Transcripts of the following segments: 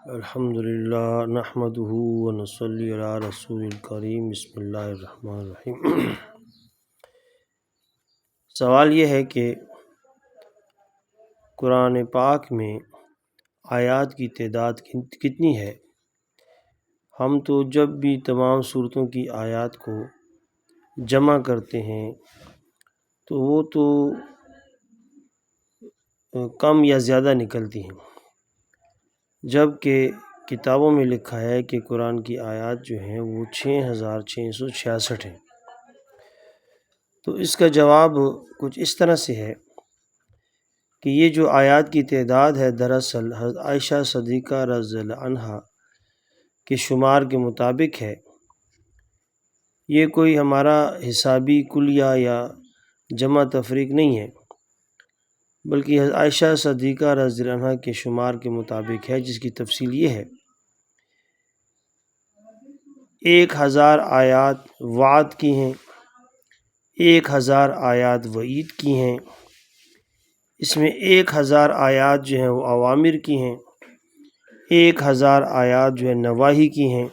الحمدللہ نحمدہ ونصلی علی رسول الکریم بسم اللہ الرحمن الرحیم۔ سوال یہ ہے کہ قرآن پاک میں آیات کی تعداد کتنی ہے؟ ہم تو جب بھی تمام صورتوں کی آیات کو جمع کرتے ہیں تو وہ تو کم یا زیادہ نکلتی ہیں، جبکہ کتابوں میں لکھا ہے کہ قرآن کی آیات جو ہیں وہ 6666 ہیں۔ تو اس کا جواب کچھ اس طرح سے ہے کہ یہ جو آیات کی تعداد ہے دراصل حضرت عائشہ صدیقہ رضی اللہ عنہا کے شمار کے مطابق ہے۔ یہ کوئی ہمارا حسابی کلیہ یا جمع تفریق نہیں ہے، بلکہ حضرت عائشہ صدیقہ رضی اللہ عنہا کے شمار کے مطابق ہے، جس کی تفصیل یہ ہے: 1000 آیات وعد کی ہیں، 1000 آیات وعید کی ہیں، اس میں 1000 آیات جو ہیں وہ اوامر کی ہیں، 1000 آیات جو ہے نواہی کی ہیں،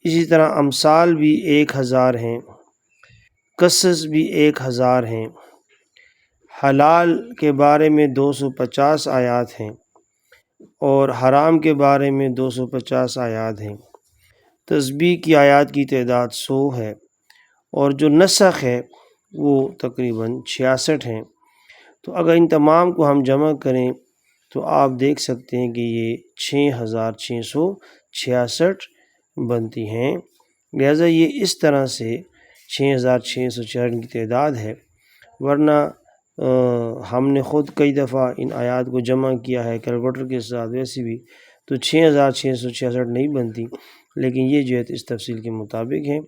اسی طرح امثال بھی 1000 ہیں، قصص بھی 1000 ہیں، حلال کے بارے میں 250 آیات ہیں اور حرام کے بارے میں 250 آیات ہیں۔ تسبیح کی آیات کی تعداد 100 ہے اور جو نسخ ہے وہ تقریباً 66 ہیں۔ تو اگر ان تمام کو ہم جمع کریں تو آپ دیکھ سکتے ہیں کہ یہ 6666 بنتی ہیں۔ لہٰذا یہ اس طرح سے 6666 کی تعداد ہے، ورنہ ہم نے خود کئی دفعہ ان آیات کو جمع کیا ہے کیلکولیٹر کے ساتھ، ویسے بھی تو 6666 نہیں بنتی، لیکن یہ جو ہے اس تفصیل کے مطابق ہے۔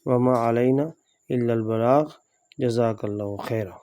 وما علینا الا البلاغ، جزاک اللہ خیرا۔